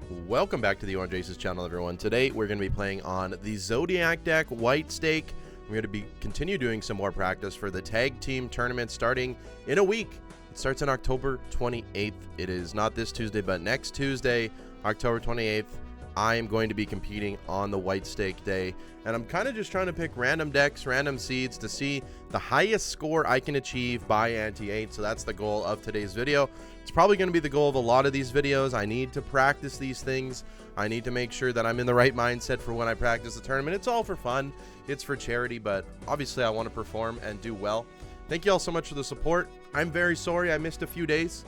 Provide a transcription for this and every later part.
Welcome back to the Orange Aces channel, everyone. Today we're going to be playing on the Zodiac Deck White Stake. We're going to continue doing some more practice for the tag team tournament starting in a week. It starts on October 28th. It is not this Tuesday, but next Tuesday, October 28th. I am going to be competing on the White Stake day, and I'm kind of just trying to pick random decks, random seeds to see the highest score I can achieve by Ante 8. So that's the goal of today's video. It's probably going to be the goal of a lot of these videos. I need to practice these things. I need to make sure that I'm in the right mindset for when I practice the tournament. It's all for fun. It's for charity, but obviously I want to perform and do well. Thank you all so much for the support. I'm very sorry I missed a few days.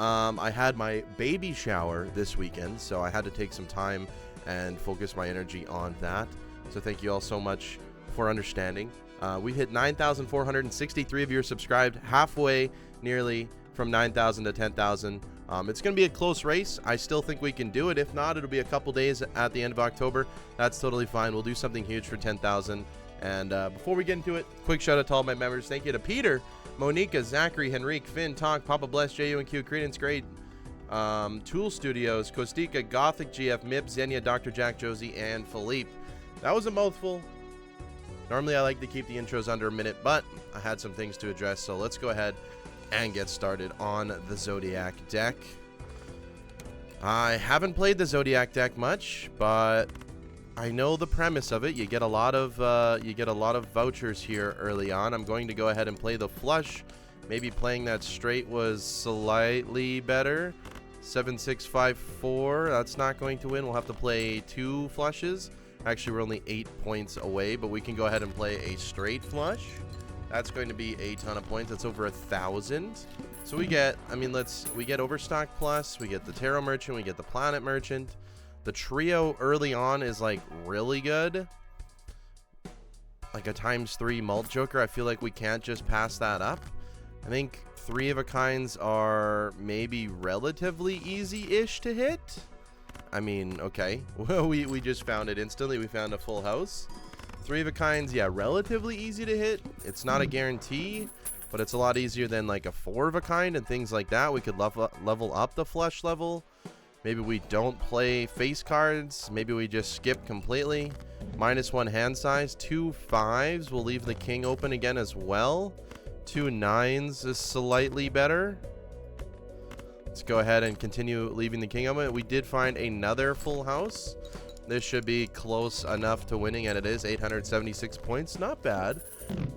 I had my baby shower this weekend, so I had to take some time and focus my energy on that. So thank you all so much for understanding. We hit 9,463 of you are subscribed, halfway nearly from 9,000 to 10,000. It's going to be a close race. I still think we can do it. If not, it'll be a couple days at the end of October. That's totally fine. We'll do something huge for 10,000. And before we get into it, quick shout out to all my members. Thank you to Peter, Monica, Zachary, Henrique, Finn, Tonk, Papa Bless, JU&Q, Credence, Grade, Tool Studios, Kostika, Gothic, GF, Mip, Xenia, Dr. Jack, Josie, and Philippe. That was a mouthful. Normally I like to keep the intros under a minute, but I had some things to address, so let's go ahead and get started on the Zodiac deck. I haven't played the Zodiac deck much, but I know the premise of it. You get a lot of vouchers here early on. I'm going to go ahead and play the flush. Maybe playing that straight was slightly better. 7-6-5-4. That's not going to win. We'll have to play two flushes. Actually, we're only 8 points away, but we can go ahead and play a straight flush. That's going to be a ton of points. That's over 1,000. So we get, we get Overstock Plus, we get the Tarot Merchant, we get the Planet Merchant. The trio early on is like really good. Like a ×3 mult joker. I feel like we can't just pass that up. I think 3 of a kinds are maybe relatively easy-ish to hit. I mean, okay. Well, we just found it instantly. We found a full house. 3 of a kinds, yeah, relatively easy to hit. It's not a guarantee, but it's a lot easier than like a 4 of a kind and things like that. We could level up the flush level. Maybe we don't play face cards. Maybe we just skip completely. -1 hand size. 2 5s. We'll leave the king open again as well. 2 9s is slightly better. Let's go ahead and continue leaving the king open. We did find another full house. This should be close enough to winning, and it is 876 points. Not bad.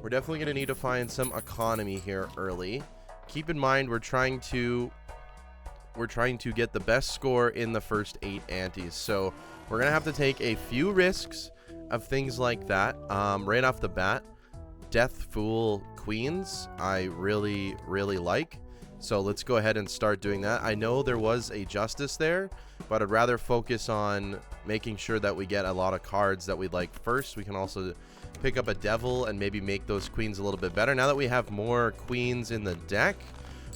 We're definitely going to need to find some economy here early. Keep in mind, we're trying to get the best score in the first 8 antes. So we're going to have to take a few risks of things like that. Right off the bat, Death Fool Queens, I really, really like. So let's go ahead and start doing that. I know there was a Justice there, but I'd rather focus on making sure that we get a lot of cards that we'd like first. We can also pick up a Devil and maybe make those queens a little bit better. Now that we have more queens in the deck,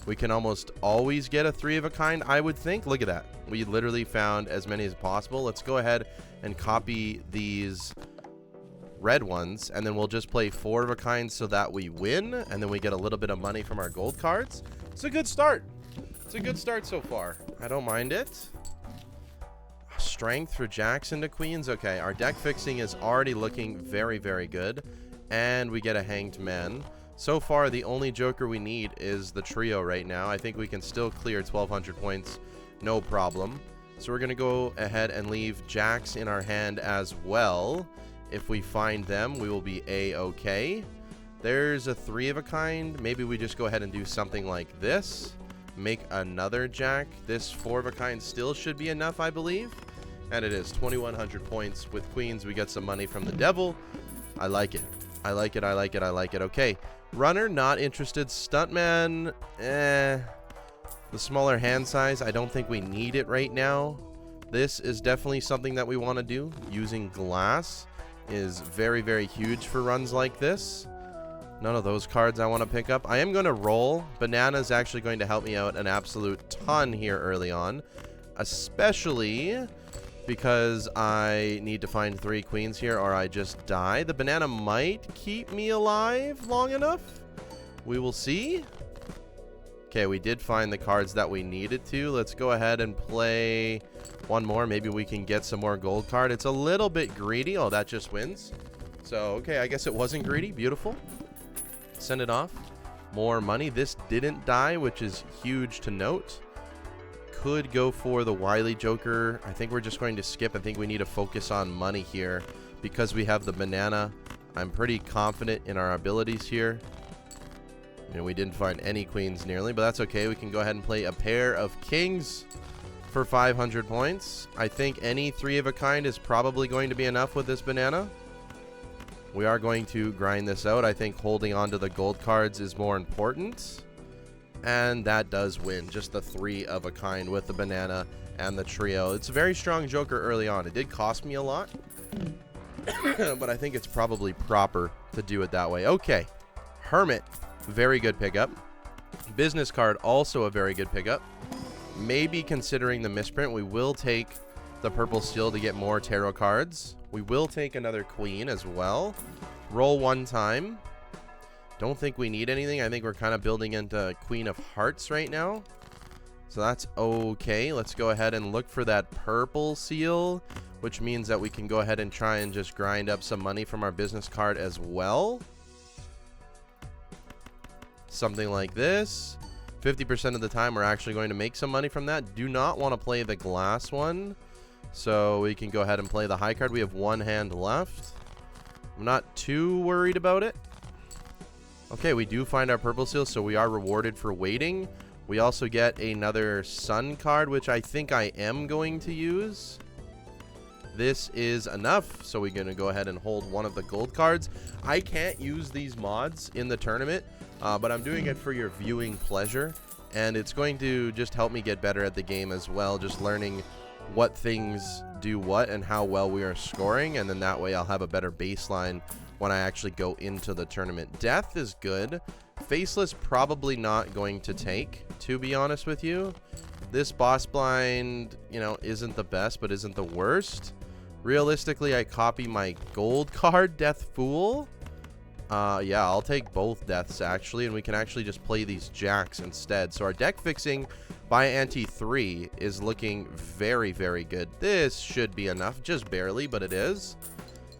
we can almost always get a 3 of a kind, I would think. Look at that. We literally found as many as possible. Let's go ahead and copy these red ones, and then we'll just play 4 of a kind so that we win, and then we get a little bit of money from our gold cards. It's a good start. It's a good start so far. I don't mind it. Strength for jacks into queens. Okay, our deck fixing is already looking very, very good, and we get a hanged man. So far, the only joker we need is the trio right now. I think we can still clear 1,200 points, no problem. So we're going to go ahead and leave jacks in our hand as well. If we find them, we will be A-okay. There's a 3 of a kind. Maybe we just go ahead and do something like this. Make another jack. This 4 of a kind still should be enough, I believe. And it is 2,100 points. With queens, we get some money from the devil. I like it. I like it. I like it. I like it. Okay. Runner, not interested. Stuntman, The smaller hand size, I don't think we need it right now. This is definitely something that we want to do. Using glass is very, very huge for runs like this. None of those cards I want to pick up. I am going to roll. Banana is actually going to help me out an absolute ton here early on, especially because I need to find 3 queens here or I just die. The banana might keep me alive long enough. We will see. Okay, we did find the cards that we needed to. Let's go ahead and play one more. Maybe we can get some more gold card. It's a little bit greedy. Oh, that just wins. So, okay, I guess it wasn't greedy. Beautiful. Send it off. More money. This didn't die, which is huge to note. Could go for the Wily Joker. I think we're just going to skip. I think we need to focus on money here because we have the banana. I'm pretty confident in our abilities here. And we didn't find any queens nearly, but that's okay. We can go ahead and play a pair of kings for 500 points. I think any 3 of a kind is probably going to be enough with this banana. We are going to grind this out. I think holding on to the gold cards is more important. And that does win. Just the 3 of a kind with the banana and the trio. It's a very strong joker early on. It did cost me a lot. But I think it's probably proper to do it that way. Okay. Hermit. Very good pickup. Business card, also a very good pickup. Maybe considering the misprint, we will take the purple seal to get more tarot cards. We will take another queen as well. Roll 1 time. Don't think we need anything. I think we're kind of building into Queen of Hearts right now. So that's okay. Let's go ahead and look for that purple seal, which means that we can go ahead and try and just grind up some money from our business card as well. Something like this. 50% of the time we're actually going to make some money from that. Do not want to play the glass one, so we can go ahead and play the high card. We have 1 hand left. I'm not too worried about it. Okay, we do find our purple seal, so we are rewarded for waiting. We also get another sun card, which I think I am going to use. This is enough, so we're going to go ahead and hold 1 of the gold cards. I can't use these mods in the tournament, but I'm doing it for your viewing pleasure, and it's going to just help me get better at the game as well, just learning what things do what and how well we are scoring, and then that way I'll have a better baseline when I actually go into the tournament. Death is good. Faceless probably not going to take, to be honest with you. This boss blind, you know, isn't the best, but isn't the worst. Realistically, I copy my gold card, Death Fool. Yeah, I'll take both deaths, actually, and we can actually just play these jacks instead. So our deck fixing by Ante 3 is looking very, very good. This should be enough, just barely, but it is.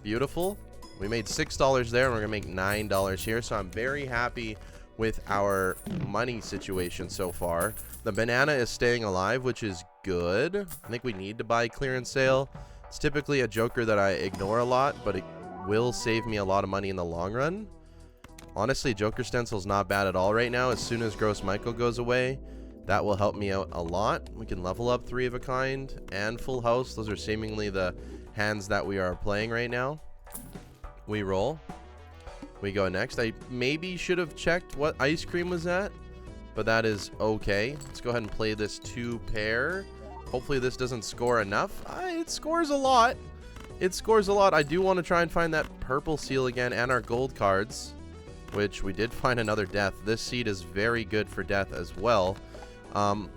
Beautiful. We made $6 there, and we're going to make $9 here, so I'm very happy with our money situation so far. The banana is staying alive, which is good. I think we need to buy clearance sale. It's typically a joker that I ignore a lot, but it will save me a lot of money in the long run. Honestly, Joker Stencil's not bad at all right now. As soon as Gross Michael goes away, that will help me out a lot. We can level up 3 of a kind and full house. Those are seemingly the hands that we are playing right now. We roll. We go next. I maybe should have checked what ice cream was at, but that is okay. Let's go ahead and play this 2 pair. Hopefully this doesn't score enough. It scores a lot. It scores a lot. I do want to try and find that purple seal again and our gold cards, which we did find another death. This seed is very good for death as well. I'm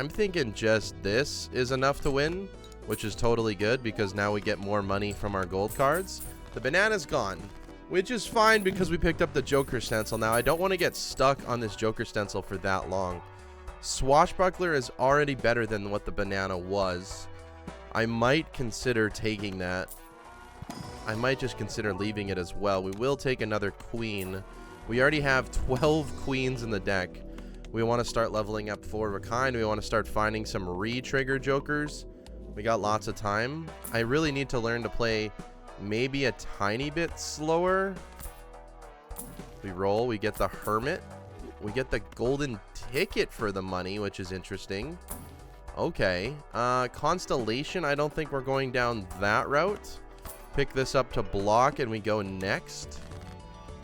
thinking just this is enough to win, which is totally good because now we get more money from our gold cards. The banana's gone, which is fine because we picked up the Joker Stencil. Now, I don't want to get stuck on this Joker Stencil for that long. Swashbuckler is already better than what the banana was. I might consider taking that. I might just consider leaving it as well. We will take another queen. We already have 12 queens in the deck. We want to start leveling up 4 of a kind. We want to start finding some re-trigger jokers. We got lots of time. I really need to learn to play maybe a tiny bit slower. We roll. We get the Hermit. We get the golden ticket for the money, which is interesting. Okay. Constellation, I don't think we're going down that route. Pick this up to block, and we go next.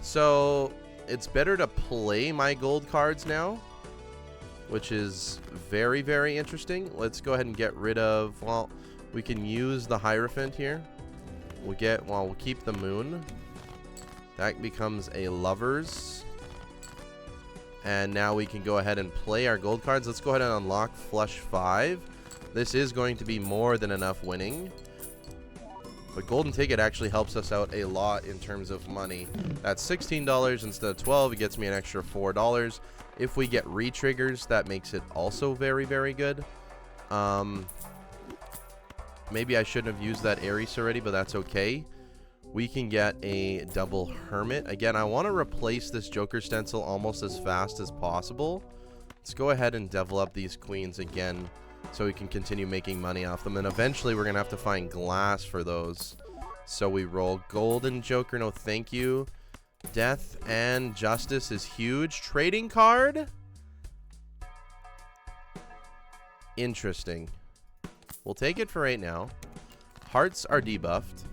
So, it's better to play my gold cards now, which is very, very interesting. Let's go ahead and get rid of, well, we can use the Hierophant here. We'll keep the moon. That becomes a lovers. And now we can go ahead and play our gold cards. Let's go ahead and unlock flush 5. This is going to be more than enough winning. But golden ticket actually helps us out a lot in terms of money. That's $16 instead of $12. It gets me an extra $4. If we get re-triggers, that makes it also very, very good. Maybe I shouldn't have used that Ares already, but that's okay. We can get a double Hermit. Again, I want to replace this Joker stencil almost as fast as possible. Let's go ahead and devil up these queens again so we can continue making money off them. And eventually we're going to have to find glass for those. So we roll Golden Joker. No, thank you. Death and Justice is huge. Trading card. Interesting. We'll take it for right now. Hearts are debuffed.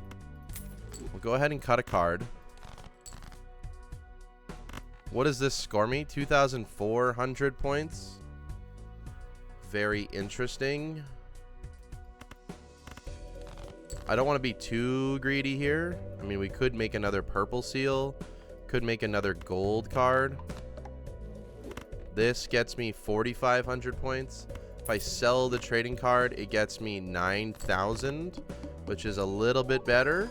We'll go ahead and cut a card. What does this score me? 2,400 points. Very interesting. I don't want to be too greedy here. I mean, we could make another purple seal. Could make another gold card. This gets me 4,500 points. If I sell the trading card, it gets me 9,000, which is a little bit better.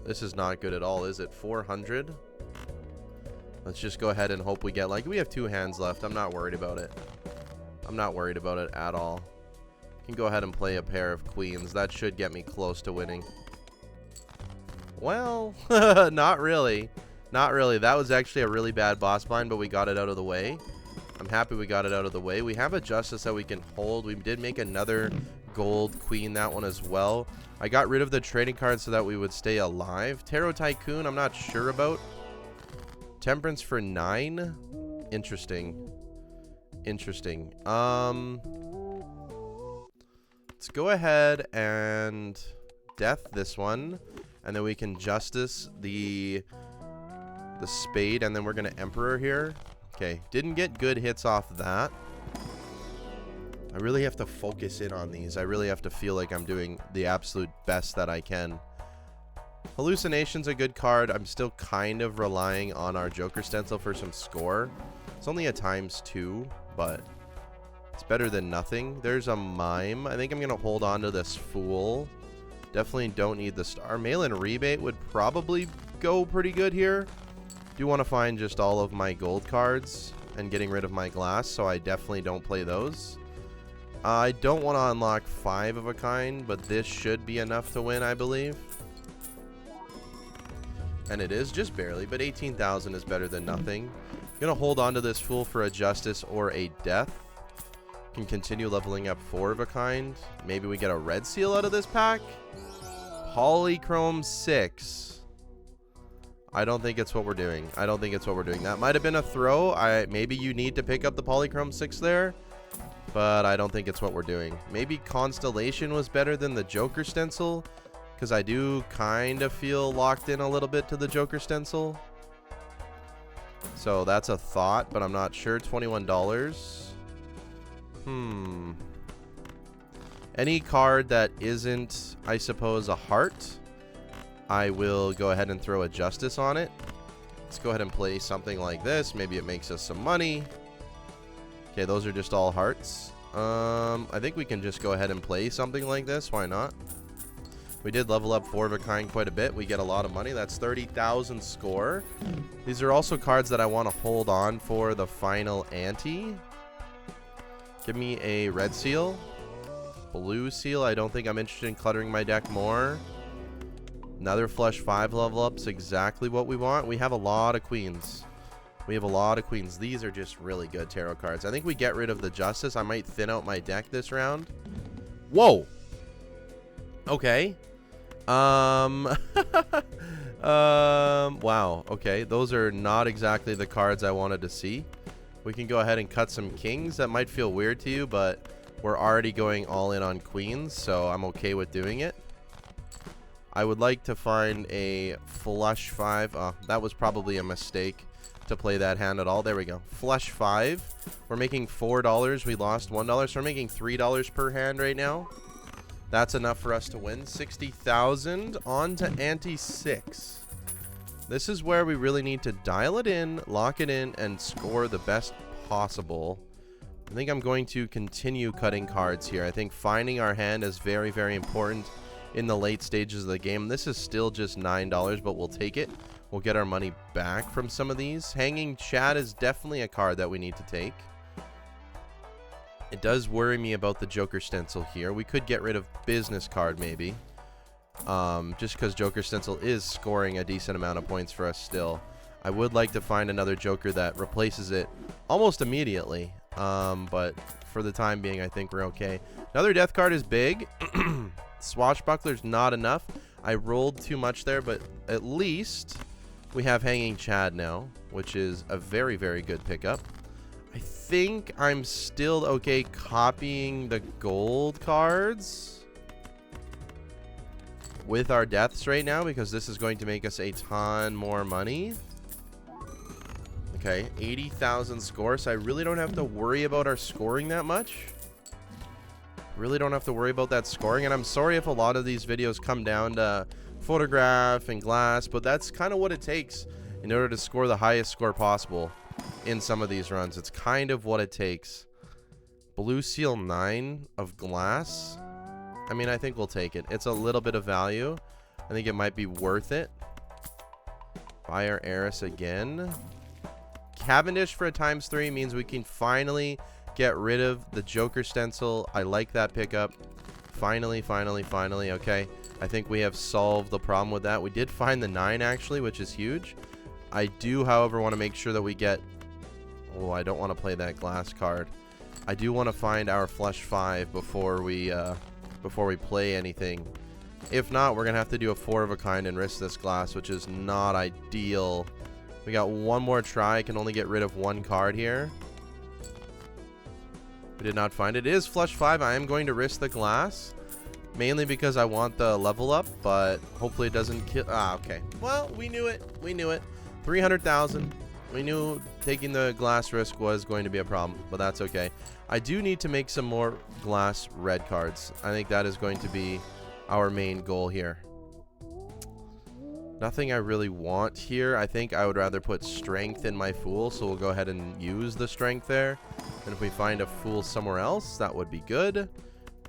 This is not good at all, is it? 400. Let's just go ahead and hope we get, like, we have 2 hands left. I'm not worried about it. I'm not worried about it at all. Can go ahead and play a pair of queens. That should get me close to winning. Well, not really. Not really. That was actually a really bad boss bind, but we got it out of the way. I'm happy we got it out of the way. We have a Justice that we can hold. We did make another gold queen, that one as well. I got rid of the trading card so that we would stay alive. Tarot Tycoon, I'm not sure about. Temperance for 9. Interesting. Interesting. Let's go ahead and death this one. And then we can Justice the spade. And then we're going to Emperor here. Okay, didn't get good hits off that. I really have to focus in on these. I really have to feel like I'm doing the absolute best that I can. Hallucination's a good card. I'm still kind of relying on our Joker stencil for some score. It's only a ×2, but it's better than nothing. There's a Mime. I think I'm going to hold on to this Fool. Definitely don't need the star. Mail-in rebate would probably go pretty good here. Do want to find just all of my gold cards and getting rid of my glass, so I definitely don't play those. I don't want to unlock 5 of a kind, but this should be enough to win, I believe. And it is, just barely, but 18,000 is better than nothing. Gonna hold on to this Fool for a Justice or a Death. Can continue leveling up 4 of a kind. Maybe we get a red seal out of this pack. Polychrome 6. I don't think it's what we're doing. I don't think it's what we're doing. That might have been a throw. Maybe you need to pick up the Polychrome 6 there. But I don't think it's what we're doing. Maybe Constellation was better than the Joker stencil. Because I do kind of feel locked in a little bit to the Joker stencil. So that's a thought, but I'm not sure. $21. Any card that isn't, I suppose, a heart, I will go ahead and throw a Justice on it. Let's go ahead and play something like this. Maybe it makes us some money. Okay, those are just all hearts. I think we can just go ahead and play something like this. Why not? We did level up 4 of a kind quite a bit. We get a lot of money. That's 30,000 score. These are also cards that I want to hold on for the final ante. Give me a red seal. Blue seal. I don't think I'm interested in cluttering my deck more. Another flush 5 level up's exactly what we want. We have a lot of queens. We have a lot of queens. These are just really good tarot cards. I think we get rid of the Justice. I might thin out my deck this round. Whoa. Okay. Wow. Okay. Those are not exactly the cards I wanted to see. We can go ahead and cut some kings. That might feel weird to you, but we're already going all in on queens, so I'm okay with doing it. I would like to find a flush 5. That was probably a mistake to play that hand at all. There we go. Flush 5. We're making $4. We lost $1, so we're making $3 per hand right now. That's enough for us to win. 60,000 on to ante 6. This is where we really need to dial it in, lock it in, and score the best possible. I think I'm going to continue cutting cards here. I think finding our hand is very, very important. in the late stages of the game. This is still just $9, but we'll take it. We'll get our money back from some of these. Hanging Chad is definitely a card that we need to take. It does worry me about the Joker Stencil here. We could get rid of Business Card maybe. Just because Joker Stencil is scoring a decent amount of points for us still. I would like to find another Joker that replaces it almost immediately. But for the time being, I think we're okay. Another death card is big. Swashbuckler's not enough. I rolled too much there, but at least we have Hanging Chad now, which is a very, very good pickup. I think I'm still okay copying the gold cards with our deaths right now, because this is going to make us a ton more money. Okay, 80,000 score, so I really don't have to worry about our scoring that much. Really don't have to worry about that scoring, and I'm sorry if a lot of these videos come down to photograph and glass, but that's kind of what it takes in order to score the highest score possible in some of these runs. It's kind of what it takes. Blue Seal 9 of glass. I mean, I think we'll take it. It's a little bit of value. I think it might be worth it. Buy our Heiress again. Cavendish for a ×3 means we can finally get rid of the Joker Stencil. I like that pickup. Finally, finally, finally. Okay. I think we have solved the problem with that. We did find the 9 actually, which is huge. I do, however, want to make sure that we get... Oh, I don't want to play that glass card. I do want to find our flush 5 before we play anything. If not, we're going to have to do a 4 of a kind and risk this glass, which is not ideal. We got one more try. I can only get rid of one card here. We did not find it. It is flush 5. I am going to risk the glass. Mainly because I want the level up, but hopefully it doesn't kill. Ah, okay. Well, we knew it. We knew it. 300,000. We knew taking the glass risk was going to be a problem, but that's okay. I do need to make some more glass red cards. I think that is going to be our main goal here. Nothing I really want here. I think I would rather put strength in my fool, so we'll go ahead and use the strength there. And if we find a fool somewhere else, that would be good.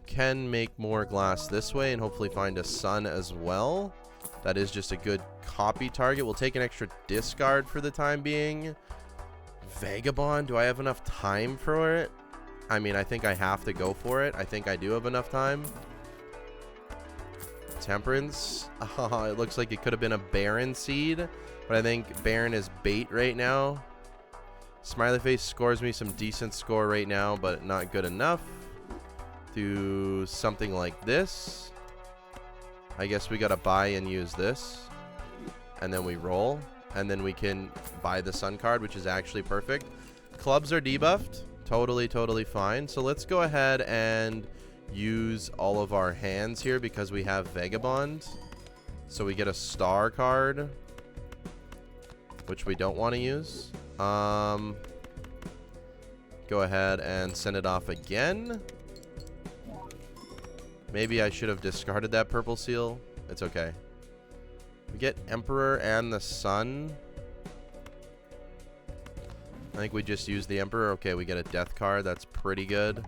Can make more glass this way and hopefully find a sun as well. That is just a good copy target. We'll take an extra discard for the time being. Vagabond, do I have enough time for it? I mean, I think I have to go for it. I think I do have enough time. Temperance. Oh, it looks like it could have been a Baron seed, but I think Baron is bait right now. Smiley Face scores me some decent score right now, but not good enough. Do something like this. I guess we gotta buy and use this, and then we roll, and then we can buy the sun card, which is actually perfect. Clubs are debuffed. Totally fine. So let's go ahead and use all of our hands here because we have Vagabond. So we get a star card, which we don't want to use. Go ahead and send it off again. Maybe I should have discarded that purple seal. It's okay. We get Emperor and the Sun. I think we just use the Emperor. Okay, we get a death card. That's pretty good.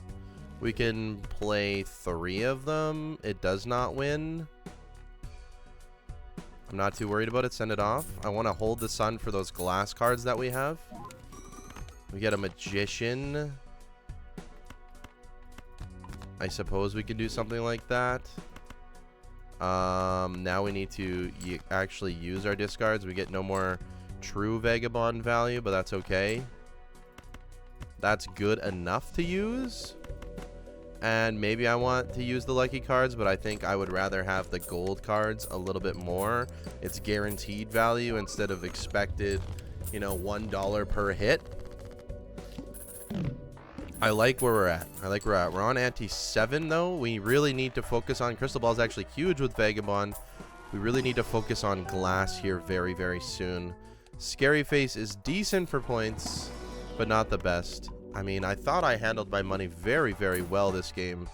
We can play 3 of them. It does not win. I'm not too worried about it. Send it off. I want to hold the Sun for those glass cards that we have. We get a Magician. I suppose we could do something like that. Now we need to actually use our discards. We get no more true Vagabond value, but that's okay. That's good enough to use. And maybe I want to use the lucky cards, but I think I would rather have the gold cards a little bit more. It's guaranteed value instead of expected, you know, $1 per hit. I like where we're at. We're on ante 7 though. We really need to focus on Crystal Ball is actually huge with Vagabond. We really need to focus on glass here very, very soon. Scary Face is decent for points, but not the best. I mean, I thought I handled my money very, very well this game.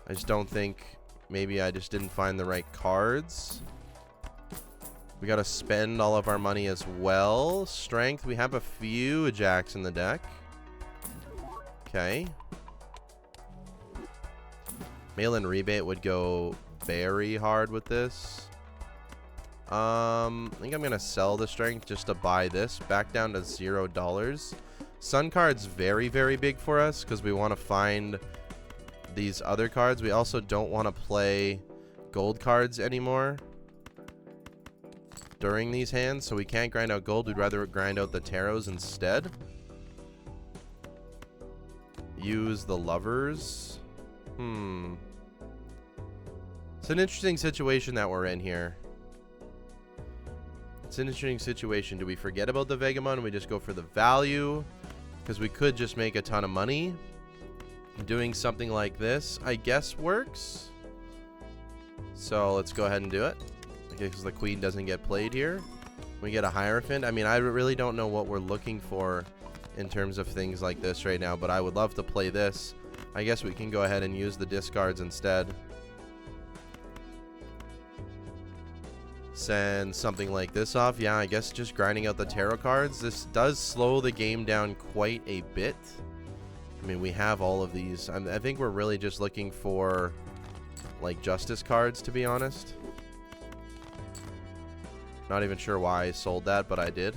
I just don't think, maybe I just didn't find the right cards. We got to spend all of our money as well. Strength, we have a few Jacks in the deck. Okay. Mail-in rebate would go very hard with this. I think I'm going to sell the strength just to buy this. Back down to $0. Sun card's very, very big for us because we want to find these other cards. We also don't want to play gold cards anymore during these hands, so we can't grind out gold. We'd rather grind out the tarots instead. Use the lovers. It's an interesting situation that we're in here. It's an interesting situation. Do we forget about the Vagabond and we just go for the value? Because we could just make a ton of money. Doing something like this, I guess, works. So let's go ahead and do it. Because the queen doesn't get played here. We get a Hierophant. I mean, I really don't know what we're looking for in terms of things like this right now, but I would love to play this. I guess we can go ahead and use the discards instead. Send something like this off. Yeah, I guess just grinding out the tarot cards. This does slow the game down quite a bit. I mean, we have all of these. I think we're really just looking for, like, justice cards, to be honest. Not even sure why I sold that, but I did.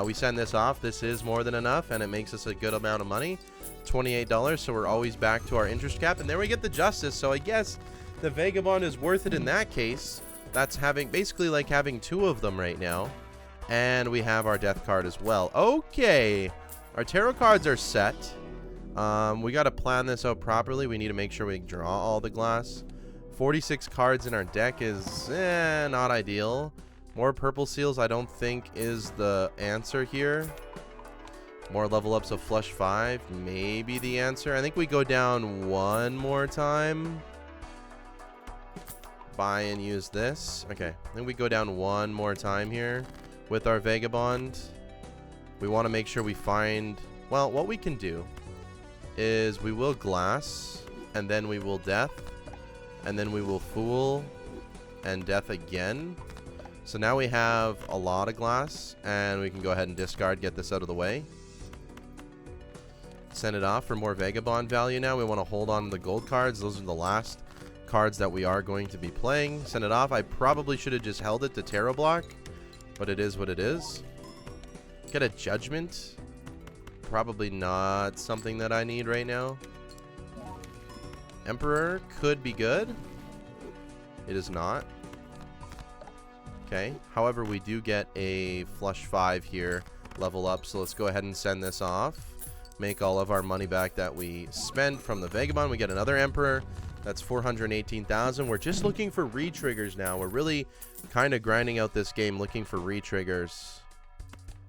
We send this off. This is more than enough, and it makes us a good amount of money. $28, so we're always back to our interest cap. And there we get the justice, so I guess the Vagabond is worth it in that case. That's basically like having two of them right now. And we have our death card as well. Okay. Our tarot cards are set. We got to plan this out properly. We need to make sure we draw all the glass. 46 cards in our deck is not ideal. More purple seals I don't think is the answer here. More level ups of flush 5 may be the answer. I think we go down one more time. Buy and use this. Okay, I think we go down one more time here with our Vagabond. We want to make sure we find... Well, what we can do is we will glass, and then we will death, and then we will fool, and death again. So now we have a lot of glass, and we can go ahead and discard, get this out of the way. Send it off for more Vagabond value now. We want to hold on to the gold cards. Those are the last cards that we are going to be playing. Send it off. I probably should have just held it to Tarot Block, but it is what it is. Get a Judgment. Probably not something that I need right now. Emperor could be good. It is not. Okay. However, we do get a flush 5 here, level up. So let's go ahead and send this off. Make all of our money back that we spent from the Vagabond. We get another Emperor. That's 418,000. We're just looking for re-triggers now. We're really kind of grinding out this game looking for re-triggers.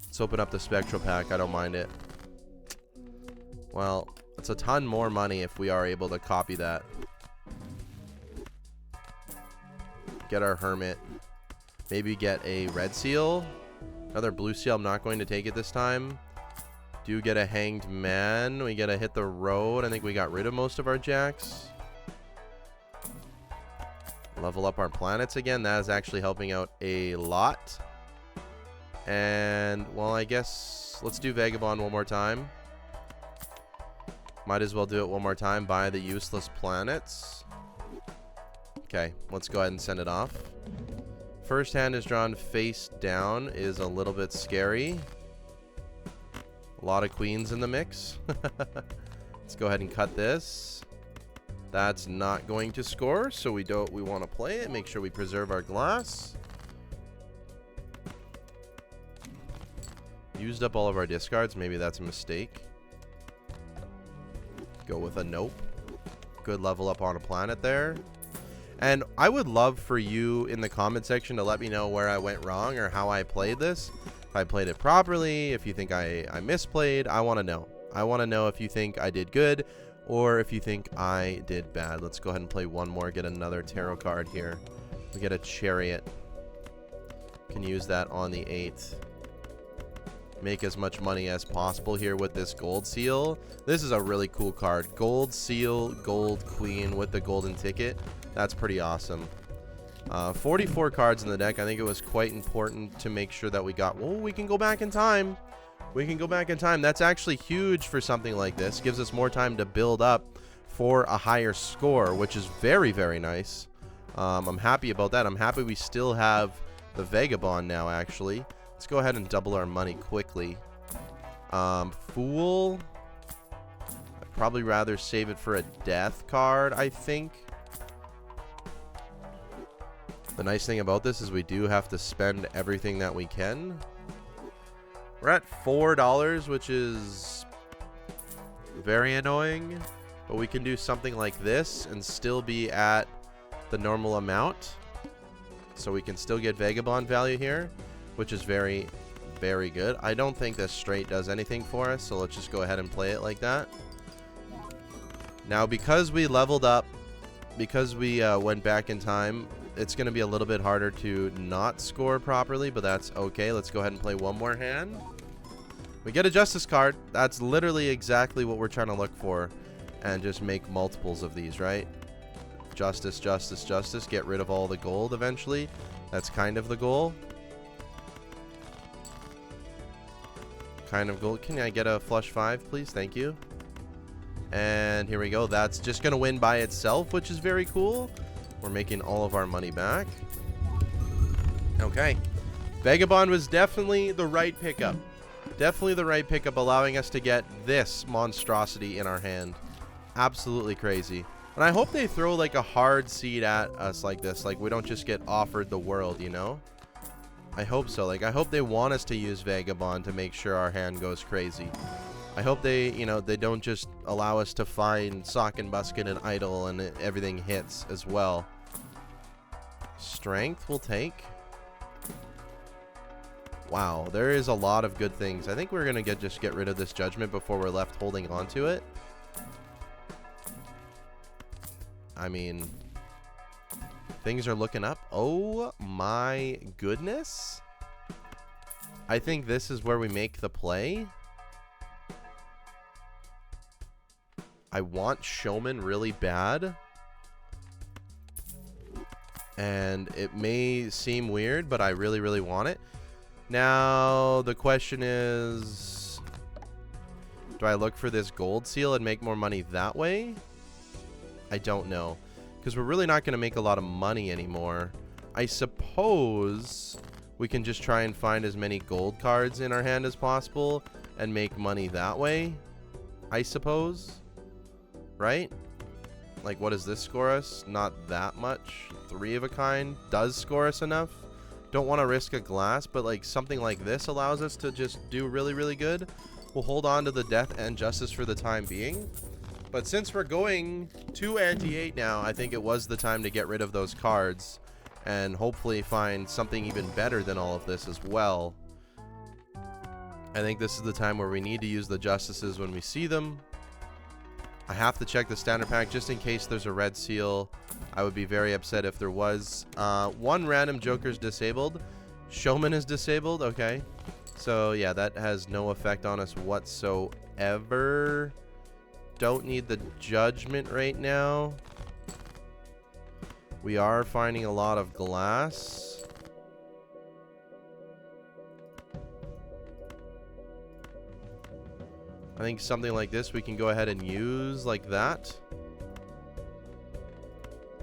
Let's open up the Spectral Pack. I don't mind it. Well, it's a ton more money if we are able to copy that. Get our Hermit. Maybe get a Red Seal. Another Blue Seal. I'm not going to take it this time. Do get a Hanged Man. We get to hit the road. I think we got rid of most of our jacks. Level up our planets again. That is actually helping out a lot. And, well, I guess let's do Vagabond one more time. Might as well do it one more time. Buy the useless planets. Okay, let's go ahead and send it off. First hand is drawn face down. Is a little bit scary. A lot of queens in the mix. Let's go ahead and cut this. That's not going to score, so we want to play it. Make sure we preserve our glass. Used up all of our discards. Maybe that's a mistake. Go with a nope. Good level up on a planet there. And I would love for you in the comment section to let me know where I went wrong or how I played this. If I played it properly, if you think I misplayed, I want to know. I want to know if you think I did good or if you think I did bad. Let's go ahead and play one more, get another tarot card here. We get a Chariot. Can use that on the 8th. Make as much money as possible here with this gold seal. This is a really cool card. Gold seal, gold queen with the golden ticket. That's pretty awesome. 44 cards in the deck. I think it was quite important to make sure that we got... Oh, we can go back in time. We can go back in time. That's actually huge for something like this. Gives us more time to build up for a higher score, which is very, very nice. I'm happy about that. I'm happy we still have the Vagabond now, actually. Let's go ahead and double our money quickly. Fool. I'd probably rather save it for a death card, I think. The nice thing about this is we do have to spend everything that we can. We're at $4, which is very annoying. But we can do something like this and still be at the normal amount. So we can still get Vagabond value here, which is very, very good. I don't think this straight does anything for us, so let's just go ahead and play it like that. Now, because we leveled up, because we went back in time, it's going to be a little bit harder to not score properly, but that's okay. Let's go ahead and play one more hand. We get a Justice card. That's literally exactly what we're trying to look for, and just make multiples of these, right? Justice, Justice, Justice. Get rid of all the gold eventually. That's kind of the goal. Kind of gold. Can I get a flush 5, please? Thank you. And here we go. That's just going to win by itself, which is very cool. We're making all of our money back. Okay. Vagabond was definitely the right pickup. Definitely the right pickup, allowing us to get this monstrosity in our hand. Absolutely crazy. And I hope they throw like a hard seed at us like this. Like we don't just get offered the world, you know? I hope so. Like I hope they want us to use Vagabond to make sure our hand goes crazy. I hope they, you know, they don't just allow us to find Sock and Busket and Idol and everything hits as well. Strength will take. Wow, there is a lot of good things. I think we're going to just get rid of this Judgment before we're left holding on to it. I mean, things are looking up. Oh my goodness. I think this is where we make the play. I want Showman really bad. And it may seem weird, but I really, really want it. Now, the question is, do I look for this gold seal and make more money that way? I don't know. Because we're really not going to make a lot of money anymore. I suppose we can just try and find as many gold cards in our hand as possible and make money that way. I suppose. Right? Like, what does this score us? Not that much. 3 of a kind does score us enough. Don't want to risk a glass, but like something like this allows us to just do really, really good. We'll hold on to the Death and Justice for the time being. But since we're going to Ante-8 now, I think it was the time to get rid of those cards and hopefully find something even better than all of this as well. I think this is the time where we need to use the Justices when we see them. I have to check the standard pack just in case there's a red seal. I would be very upset if there was. 1 random Joker's disabled. Showman is disabled. Okay. So, yeah, that has no effect on us whatsoever. Don't need the Judgment right now. We are finding a lot of glass. I think something like this we can go ahead and use like that.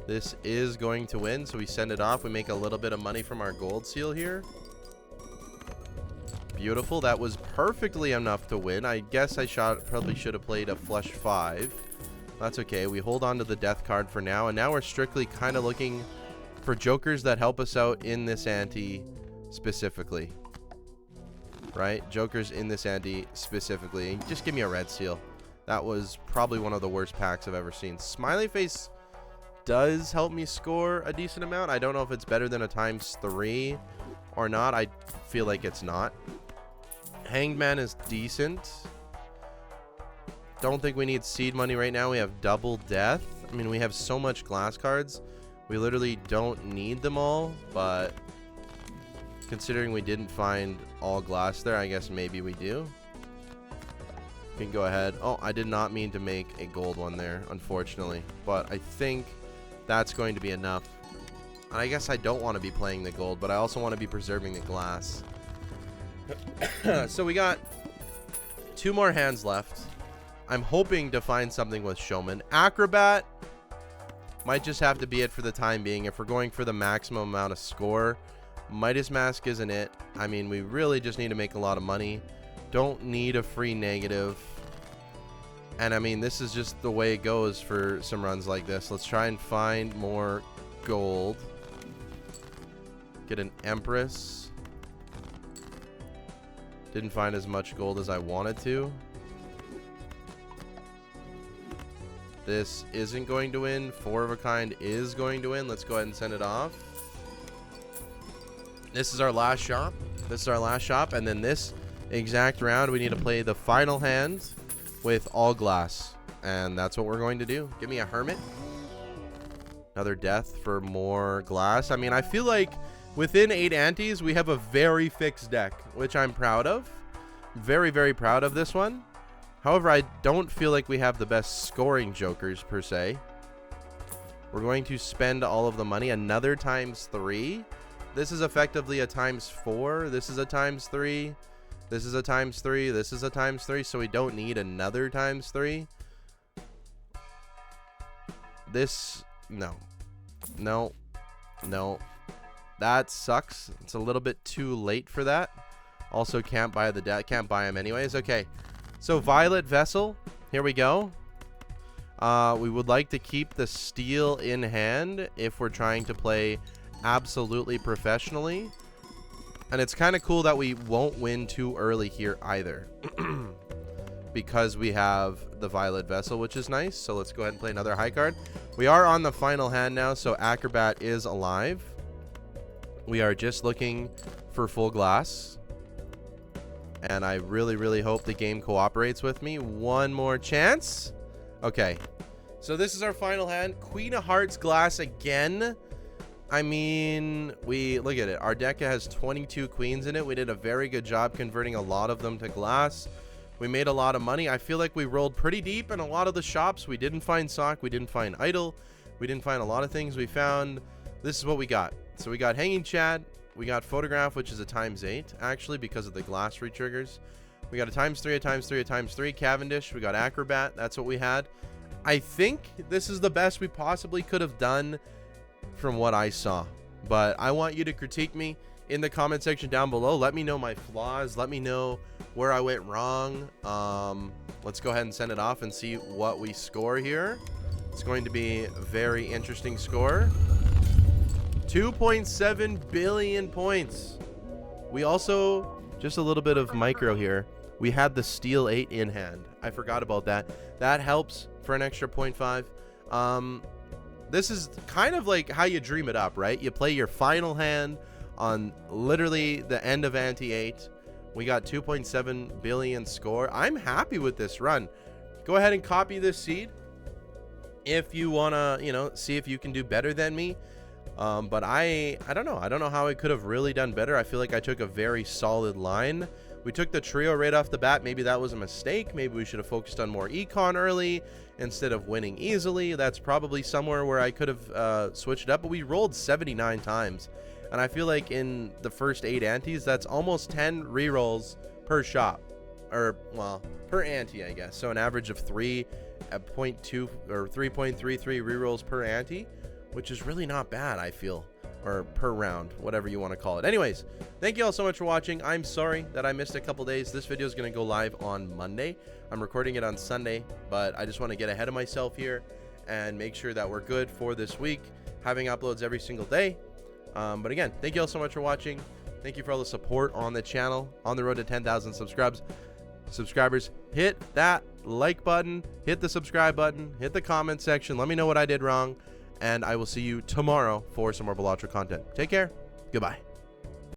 This is going to win, so we send it off. We make a little bit of money from our gold seal here. Beautiful. That was perfectly enough to win. I guess I probably should have played a flush 5. That's okay. We hold on to the death card for now, and now we're strictly kind of looking for jokers that help us out in this ante specifically. Right? Jokers in this ante specifically. Just give me a red seal. That was probably one of the worst packs I've ever seen. Smiley face does help me score a decent amount. I don't know if it's better than a ×3 or not. I feel like it's not. Hanged Man is decent. Don't think we need seed money right now. We have double death. I mean, we have so much glass cards. We literally don't need them all, but considering we didn't find all glass there, I guess maybe we do. We can go ahead. Oh, I did not mean to make a gold one there, unfortunately. But I think that's going to be enough. And I guess I don't want to be playing the gold, but I also want to be preserving the glass. So we got 2 more hands left. I'm hoping to find something with Showman. Acrobat. Might just have to be it for the time being. If we're going for the maximum amount of score, Midas Mask isn't it. I mean, we really just need to make a lot of money. Don't need a free negative. And I mean, this is just the way it goes for some runs like this. Let's try and find more gold. Get an Empress. Didn't find as much gold as I wanted to. This isn't going to win. 4 of a kind is going to win. Let's go ahead and send it off. This is our last shop. This is our last shop. And then this exact round, we need to play the final hand with all glass. And that's what we're going to do. Give me a Hermit. Another death for more glass. I mean, I feel like within 8 antes, we have a very fixed deck, which I'm proud of. Very, very proud of this one. However, I don't feel like we have the best scoring jokers, per se. We're going to spend all of the money. Another ×3. This is effectively a ×4. This is a ×3. This is a ×3. This is a ×3. So we don't need another ×3. This, no. No. No. That sucks. It's a little bit too late for that. Also, can't buy the deck. Can't buy them anyways. Okay. So, Violet Vessel. Here we go. We would like to keep the steel in hand if we're trying to play absolutely professionally. And it's kind of cool that we won't win too early here either. Because we have the Violet Vessel, which is nice. So, let's go ahead and play another high card. We are on the final hand now, so Acrobat is alive. We are just looking for full glass. And I really, really hope the game cooperates with me. One more chance. Okay. So this is our final hand. Queen of Hearts glass again. I mean, look at it. Our deck has 22 queens in it. We did a very good job converting a lot of them to glass. We made a lot of money. I feel like we rolled pretty deep in a lot of the shops. We didn't find sock. We didn't find idol. We didn't find a lot of things. We found, this is what we got. So we got Hanging Chad. We got Photograph, which is a ×8, actually, because of the glass retriggers. We got a ×3, a ×3, a ×3. Cavendish. We got Acrobat. That's what we had. I think this is the best we possibly could have done from what I saw. But I want you to critique me in the comment section down below. Let me know my flaws. Let me know where I went wrong. Let's go ahead and send it off and see what we score here. It's going to be a very interesting score. 2.7 billion points. We also, just a little bit of micro here, we had the Steel 8 in hand. I forgot about that. That helps for an extra 0.5. This is kind of like how you dream it up, right? You play your final hand on literally the end of ante 8. We got 2.7 billion score. I'm happy with this run. Go ahead and copy this seed if you want to, see if you can do better than me. But I don't know. I don't know how I could have really done better. I feel like I took a very solid line. We took the trio right off the bat. Maybe that was a mistake. Maybe we should have focused on more econ early instead of winning easily. That's probably somewhere where I could have switched it up. But we rolled 79 times. And I feel like in the first 8 antes, that's almost 10 rerolls per shop. Or, well, per ante, I guess. So an average of 3 at 0.2 or 3.33 rerolls per ante, which is really not bad, I feel, or per round, whatever you want to call it. Anyways, thank you all so much for watching. I'm sorry that I missed a couple days. This video is going to go live on Monday. I'm recording it on Sunday, but I just want to get ahead of myself here and make sure that we're good for this week, having uploads every single day. But again, thank you all so much for watching. Thank you for all the support on the channel, on the road to 10,000 subscribers. Hit that like button, hit the subscribe button, hit the comment section. Let me know what I did wrong. And I will see you tomorrow for some more Balatro content. Take care. Goodbye.